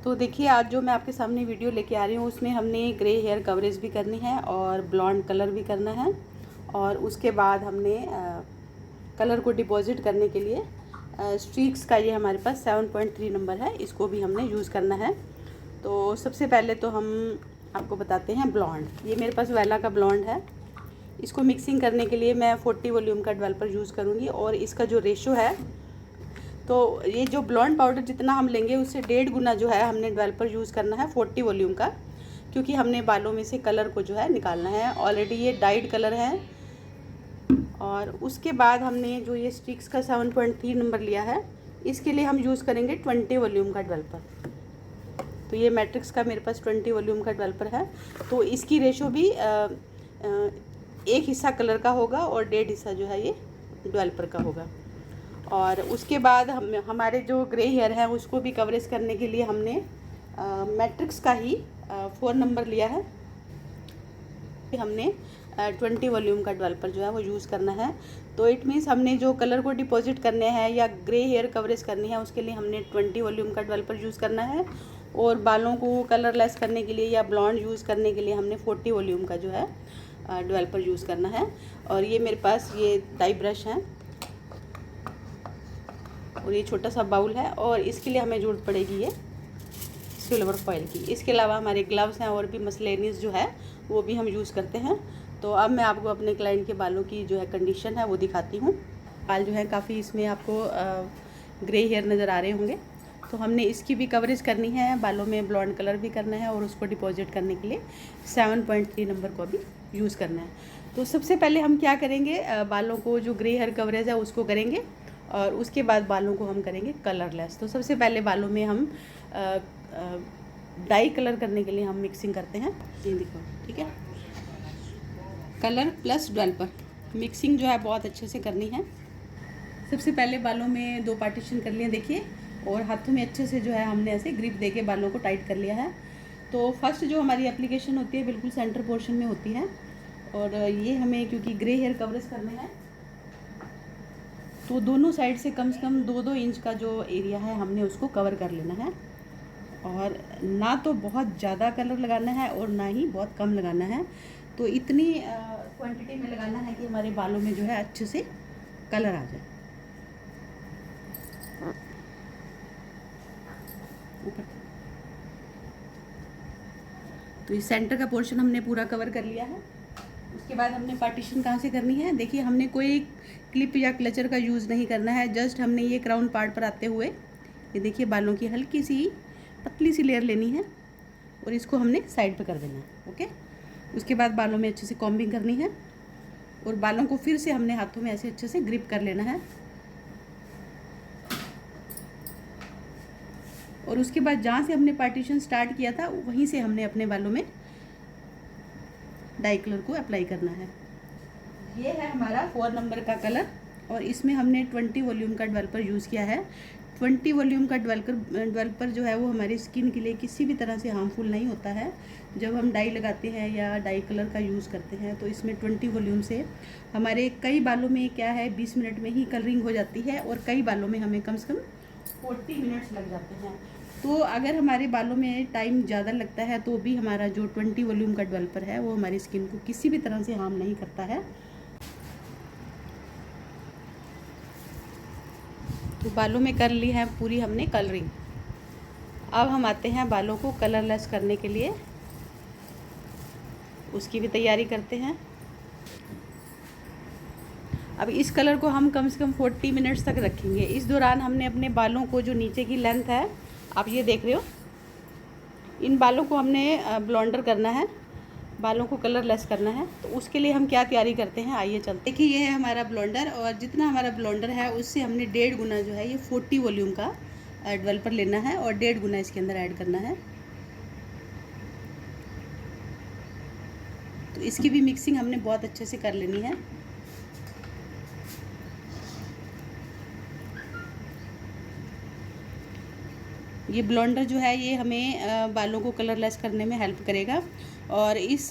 तो देखिए, आज जो मैं आपके सामने वीडियो लेके आ रही हूँ उसमें हमने ग्रे हेयर कवरेज भी करनी है और ब्लॉन्ड कलर भी करना है। और उसके बाद हमने कलर को डिपॉजिट करने के लिए स्ट्रीक्स का ये हमारे पास 7.3 नंबर है, इसको भी हमने यूज़ करना है। तो सबसे पहले तो हम आपको बताते हैं ब्लॉन्ड। ये मेरे पास वेला का ब्लॉन्ड है। इसको मिक्सिंग करने के लिए मैं 40 वॉल्यूम का डेवलपर यूज़ करूँगी और इसका जो रेशो है, तो ये जो ब्लॉन्ड पाउडर जितना हम लेंगे उससे 1.5 गुना जो है हमने डेवलपर यूज़ करना है 40 वॉल्यूम का, क्योंकि हमने बालों में से कलर को जो है निकालना है। ऑलरेडी ये डाइड कलर है। और उसके बाद हमने जो ये स्टिक्स का 7.3 नंबर लिया है, इसके लिए हम यूज़ करेंगे 20 वॉल्यूम का डेवलपर। तो ये मैट्रिक्स का मेरे पास 20 वॉल्यूम का डेवलपर है। तो इसकी रेशो भी एक हिस्सा कलर का होगा और 1.5 हिस्सा जो है ये डेवलपर का होगा। और उसके बाद हमारे जो ग्रे हेयर है उसको भी कवरेज करने के लिए हमने मैट्रिक्स का ही 4 नंबर लिया है। हमने 20 वॉल्यूम का डेवलपर जो है वो यूज़ करना है। तो इट मीन्स हमने जो कलर को डिपॉजिट करने हैं या ग्रे हेयर कवरेज करनी है उसके लिए हमने 20 वॉल्यूम का डेवलपर यूज़ करना है। और बालों को कलरलेस करने के लिए या ब्लॉन्ड यूज़ करने के लिए हमने 40 वॉल्यूम का जो है डेवलपर यूज़ करना है। और ये मेरे पास ये डाई ब्रश है और ये छोटा सा बाउल है और इसके लिए हमें ज़रूरत पड़ेगी ये सिल्वर फॉइल की। इसके अलावा हमारे ग्लव्स हैं और भी मसलेनिस जो है वो भी हम यूज़ करते हैं। तो अब मैं आपको अपने क्लाइंट के बालों की जो है कंडीशन है वो दिखाती हूँ। बाल जो है काफ़ी इसमें आपको ग्रे हेयर नज़र आ रहे होंगे। तो हमने इसकी भी कवरेज करनी है, बालों में ब्लॉन्ड कलर भी करना है और उसको डिपॉजिट करने के लिए 7.3 नंबर को भी यूज़ करना है। तो सबसे पहले हम क्या करेंगे, बालों को जो ग्रे हेयर कवरेज है उसको करेंगे और उसके बाद बालों को हम करेंगे कलरलेस। तो सबसे पहले बालों में हम डाई कलर करने के लिए हम मिक्सिंग करते हैं। ये देखो, ठीक है, कलर प्लस डेवलपर मिक्सिंग जो है बहुत अच्छे से करनी है। सबसे पहले बालों में 2 पार्टीशन कर लिए देखिए, और हाथों में अच्छे से जो है हमने ऐसे ग्रिप देके बालों को टाइट कर लिया है। तो फर्स्ट जो हमारी एप्लीकेशन होती है बिल्कुल सेंटर पोर्शन में होती है। और ये हमें क्योंकि ग्रे हेयर कवरेज करने हैं तो दोनों साइड से कम 2-2 इंच का जो एरिया है हमने उसको कवर कर लेना है। और ना तो बहुत ज़्यादा कलर लगाना है और ना ही बहुत कम लगाना है। तो इतनी क्वांटिटी में लगाना है कि हमारे बालों में जो है अच्छे से कलर आ जाए। ऊपर तो इस सेंटर का पोर्शन हमने पूरा कवर कर लिया है। उसके बाद हमने पार्टीशन कहाँ से करनी है, देखिए हमने कोई क्लिप या क्लचर का यूज़ नहीं करना है। जस्ट हमने ये क्राउन पार्ट पर आते हुए ये देखिए बालों की हल्की सी पतली सी लेयर लेनी है और इसको हमने साइड पे कर देना है। ओके, उसके बाद बालों में अच्छे से कॉम्बिंग करनी है और बालों को फिर से हमने हाथों में ऐसे अच्छे से ग्रिप कर लेना है। और उसके बाद जहाँ से हमने पार्टीशन स्टार्ट किया था वहीं से हमने अपने बालों में डाई कलर को अप्लाई करना है। ये है हमारा 4 नंबर का कलर और इसमें हमने 20 वॉल्यूम का डेवलपर यूज़ किया है। 20 वॉल्यूम का डेवलपर जो है वो हमारी स्किन के लिए किसी भी तरह से हार्मफुल नहीं होता है। जब हम डाई लगाते हैं या डाई कलर का यूज़ करते हैं तो इसमें 20 वॉल्यूम से हमारे कई बालों में क्या है 20 मिनट में ही कलरिंग हो जाती है और कई बालों में हमें कम से कम 40 मिनट्स लग जाते हैं। तो अगर हमारे बालों में टाइम ज़्यादा लगता है तो भी हमारा जो 20 वॉल्यूम का डेवलपर है वो हमारी स्किन को किसी भी तरह से हार्म नहीं करता है। तो बालों में कर ली है पूरी हमने कलरिंग। अब हम आते हैं बालों को कलरलेस करने के लिए, उसकी भी तैयारी करते हैं। अब इस कलर को हम कम से कम 40 मिनट्स तक रखेंगे। इस दौरान हमने अपने बालों को जो नीचे की लेंथ है आप ये देख रहे हो, इन बालों को हमने ब्लॉन्डर करना है, बालों को कलरलेस करना है। तो उसके लिए हम क्या तैयारी करते हैं, आइए चलते। देखिए ये है हमारा ब्लॉन्डर और जितना हमारा ब्लॉन्डर है उससे हमने 1.5 गुना जो है ये 40 वॉल्यूम का डेवलपर लेना है और 1.5 गुना इसके अंदर ऐड करना है। तो इसकी भी मिक्सिंग हमने बहुत अच्छे से कर लेनी है। ये ब्लॉन्डर जो है ये हमें बालों को कलरलेस करने में हेल्प करेगा। और इस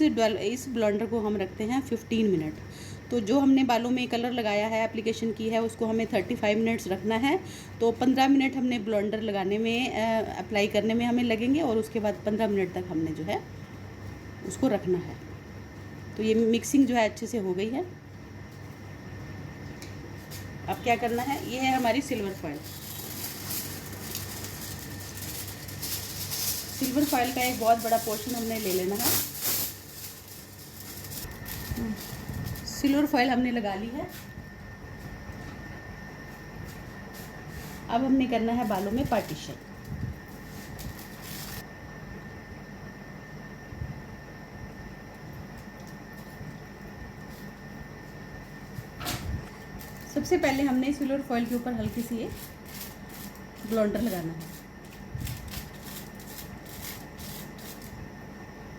ब्लॉन्डर को हम रखते हैं 15 मिनट। तो जो हमने बालों में कलर लगाया है, एप्लीकेशन की है, उसको हमें 35 मिनट्स रखना है। तो 15 मिनट हमने ब्लेंडर लगाने में, अप्लाई करने में हमें लगेंगे, और उसके बाद 15 मिनट तक हमने जो है उसको रखना है। तो ये मिक्सिंग जो है अच्छे से हो गई है। अब क्या करना है, ये है हमारी सिल्वर फॉयल। सिल्वर फॉयल का एक बहुत बड़ा पोर्शन हमने ले लेना है। सिल्वर फॉयल हमने लगा ली है। अब हमने करना है बालों में पार्टीशन। सबसे पहले हमने सिल्वर फॉयल के ऊपर हल्की सी ये ब्लेंडर लगाना है।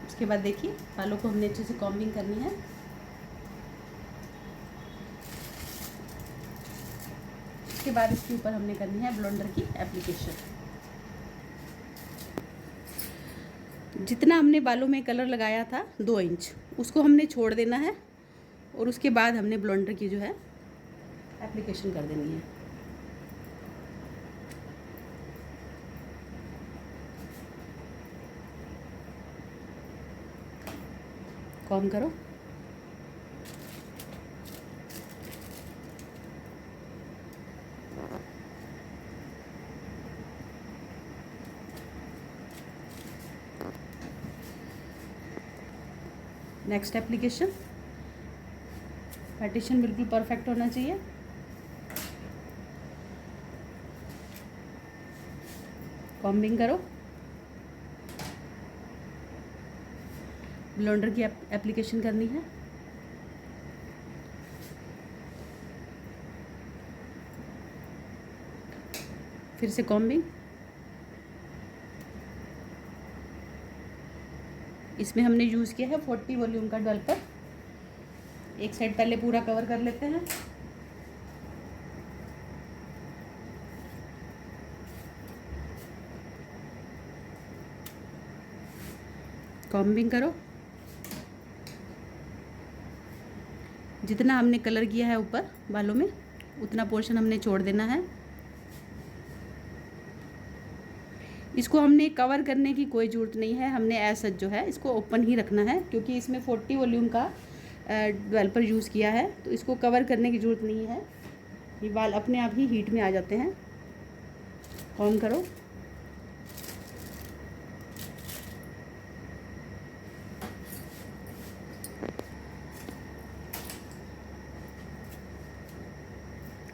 उसके बाद देखिए, बालों को हमने अच्छे से कॉम्बिंग करनी है। उसके बाद इसके ऊपर हमने करनी है ब्लेंडर की एप्लीकेशन। जितना हमने बालों में कलर लगाया था 2 इंच, उसको हमने छोड़ देना है, और उसके बाद हमने ब्लेंडर की जो है एप्लीकेशन कर देनी है। कॉम्ब करो। Next application. पार्टीशन बिल्कुल परफेक्ट होना चाहिए। कॉम्बिंग करो। ब्लेंडर की एप्लीकेशन करनी है। फिर से कॉम्बिंग। इसमें हमने यूज़ किया है 40 वॉल्यूम का डेवलपर। एक साइड पहले पूरा कवर कर लेते हैं। कॉम्बिंग करो। जितना हमने कलर किया है ऊपर बालों में, उतना पोर्शन हमने छोड़ देना है। इसको हमने कवर करने की कोई ज़रूरत नहीं है। हमने ऐसा जो है इसको ओपन ही रखना है, क्योंकि इसमें 40 वॉल्यूम का डेवलपर यूज़ किया है, तो इसको कवर करने की ज़रूरत नहीं है। ये बाल अपने आप ही हीट में आ जाते हैं। कॉम्ब करो।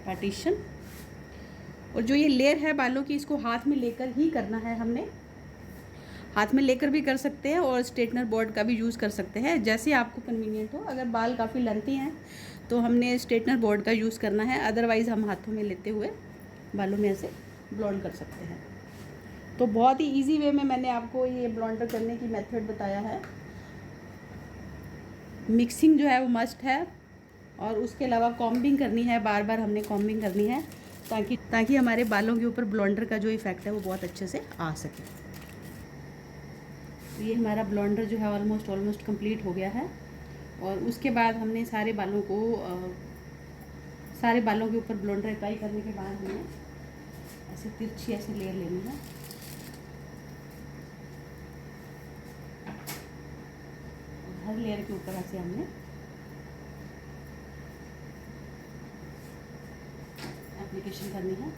पार्टीशन। और जो ये लेयर है बालों की, इसको हाथ में लेकर ही करना है हमने। हाथ में लेकर भी कर सकते हैं, और स्ट्रेटनर बोर्ड का भी यूज़ कर सकते हैं, जैसे आपको कन्वीनियंट हो। अगर बाल काफ़ी लेंथी हैं तो हमने स्ट्रेटनर बोर्ड का यूज़ करना है, अदरवाइज़ हम हाथों में लेते हुए बालों में ऐसे ब्लॉन्ड कर सकते हैं। तो बहुत ही ईजी वे में मैंने आपको ये ब्लॉन्डर करने की मेथड बताया है। मिक्सिंग जो है वो मस्ट है, और उसके अलावा कॉम्बिंग करनी है, बार बार हमने कॉम्बिंग करनी है, ताकि हमारे बालों के ऊपर ब्लॉन्डर का जो इफ़ेक्ट है वो बहुत अच्छे से आ सके। तो ये हमारा ब्लॉन्डर जो है ऑलमोस्ट कंप्लीट हो गया है। और उसके बाद हमने सारे बालों के ऊपर ब्लॉन्डर अप्लाई करने के बाद हमें ऐसे तिरछी ऐसे लेयर लेनी है। हर लेयर के ऊपर ऐसे हमने एप्लीकेशन करनी है।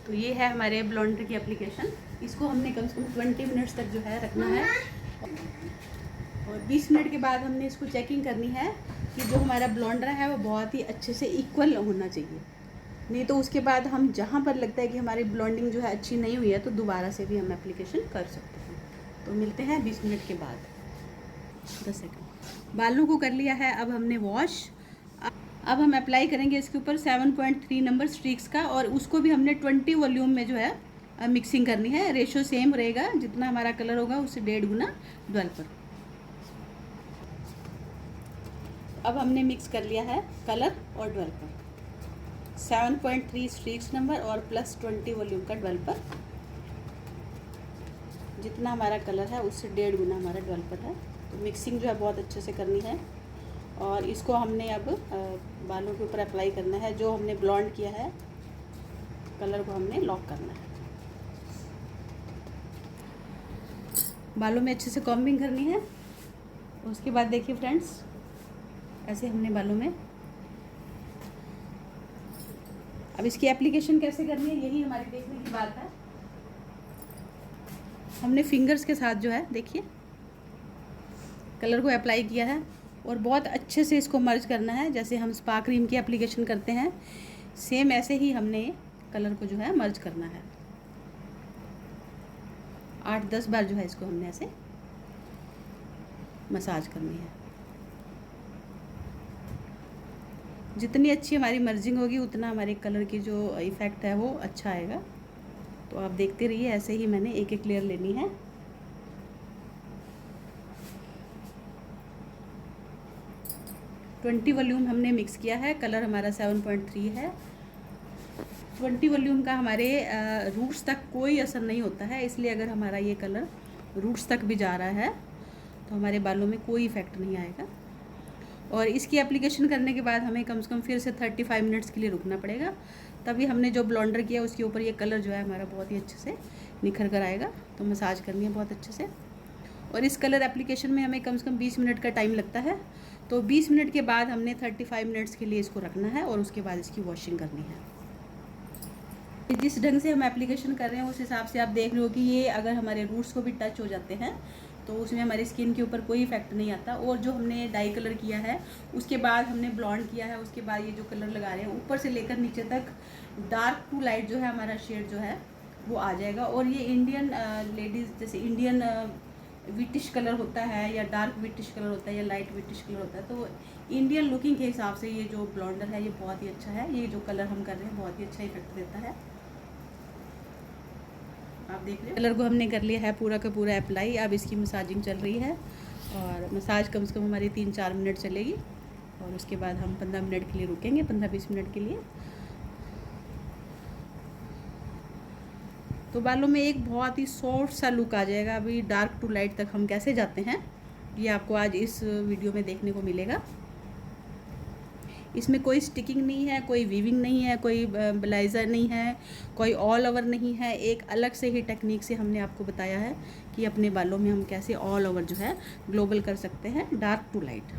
तो ये है हमारे ब्लॉन्डर की एप्लीकेशन। इसको हमने कम से कम 20 मिनट्स तक जो है रखना है, और 20 मिनट के बाद हमने इसको चेकिंग करनी है कि जो हमारा ब्लॉन्डर है वो बहुत ही अच्छे से इक्वल होना चाहिए। नहीं तो उसके बाद हम जहाँ पर लगता है कि हमारी ब्लॉन्डिंग जो है अच्छी नहीं हुई है, तो दोबारा से भी हम एप्लीकेशन कर सकते हैं। तो मिलते हैं 20 मिनट के बाद। 10 सेकंड। बालों को कर लिया है अब हमने वॉश। अब हम अप्लाई करेंगे इसके ऊपर 7.3 नंबर स्ट्रीक्स का, और उसको भी हमने 20 वॉल्यूम में जो है मिक्सिंग करनी है। रेशो सेम रहेगा, जितना हमारा कलर होगा उससे 1.5 गुना डेवलपर। अब हमने मिक्स कर लिया है कलर और डेवलपर, 7.3 स्ट्रीक्स नंबर और प्लस 20 वॉल्यूम का डेवलपर। जितना हमारा कलर है उससे 1.5 गुना हमारा डेवलपर है। तो मिक्सिंग जो है बहुत अच्छे से करनी है, और इसको हमने अब बालों के ऊपर अप्लाई करना है। जो हमने ब्लॉन्ड किया है कलर को हमने लॉक करना है। बालों में अच्छे से कॉम्बिंग करनी है। उसके बाद देखिए फ्रेंड्स, ऐसे हमने बालों में, अब इसकी एप्लीकेशन कैसे करनी है यही हमारी देखने की बात है। हमने फिंगर्स के साथ जो है देखिए कलर को अप्लाई किया है, और बहुत अच्छे से इसको मर्ज करना है। जैसे हम स्पा क्रीम की एप्लीकेशन करते हैं, सेम ऐसे ही हमने कलर को जो है मर्ज करना है। 8-10 बार जो है इसको हमने ऐसे मसाज करनी है। जितनी अच्छी हमारी मर्जिंग होगी उतना हमारे कलर की जो इफ़ेक्ट है वो अच्छा आएगा। तो आप देखते रहिए, ऐसे ही मैंने एक एक लेयर लेनी है। ट्वेंटी वॉल्यूम हमने मिक्स किया है, कलर हमारा 7.3 है। 20 वॉल्यूम का हमारे रूट्स तक कोई असर नहीं होता है, इसलिए अगर हमारा ये कलर रूट्स तक भी जा रहा है तो हमारे बालों में कोई इफ़ेक्ट नहीं आएगा। और इसकी एप्लीकेशन करने के बाद हमें कम से कम फिर से 35 मिनट्स के लिए रुकना पड़ेगा, तभी हमने जो ब्लॉन्डर किया उसके ऊपर ये कलर जो है हमारा बहुत ही अच्छे से निखर कर आएगा। तो मसाज करनी है बहुत अच्छे से, और इस कलर एप्लीकेशन में हमें कम से कम 20 मिनट का टाइम लगता है। तो 20 मिनट के बाद हमने 35 मिनट्स के लिए इसको रखना है, और उसके बाद इसकी वॉशिंग करनी है। जिस ढंग से हम एप्लीकेशन कर रहे हैं उस हिसाब से आप देख रहे हो कि ये अगर हमारे रूट्स को भी टच हो जाते हैं तो उसमें हमारी स्किन के ऊपर कोई इफेक्ट नहीं आता। और जो हमने डाई कलर किया है उसके बाद हमने ब्लॉन्ड किया है, उसके बाद ये जो कलर लगा रहे हैं ऊपर से लेकर नीचे तक डार्क टू लाइट जो है हमारा शेड जो है वो आ जाएगा। और ये इंडियन लेडीज़, जैसे इंडियन विटिश कलर होता है या डार्क विटिश कलर होता है या लाइट विटिश कलर होता है, तो इंडियन लुकिंग के हिसाब से ये जो ब्लॉन्डर है ये बहुत ही अच्छा है। ये जो कलर हम कर रहे हैं बहुत ही अच्छा इफेक्ट देता है। आप देख रहे हैं कलर को हमने कर लिया है पूरा का पूरा अप्लाई। अब इसकी मसाजिंग चल रही है, और मसाज कम से कम हमारी 3-4 मिनट चलेगी, और उसके बाद हम 15 मिनट के लिए रुकेंगे, 15-20 मिनट के लिए। तो बालों में एक बहुत ही सॉफ्ट सा लुक आ जाएगा। अभी डार्क टू लाइट तक हम कैसे जाते हैं ये आपको आज इस वीडियो में देखने को मिलेगा। इसमें कोई स्टिकिंग नहीं है, कोई वीविंग नहीं है, कोई ब्लाइजर नहीं है, कोई ऑल ओवर नहीं है। एक अलग से ही टेक्निक से हमने आपको बताया है कि अपने बालों में हम कैसे ऑल ओवर जो है ग्लोबल कर सकते हैं, डार्क टू लाइट।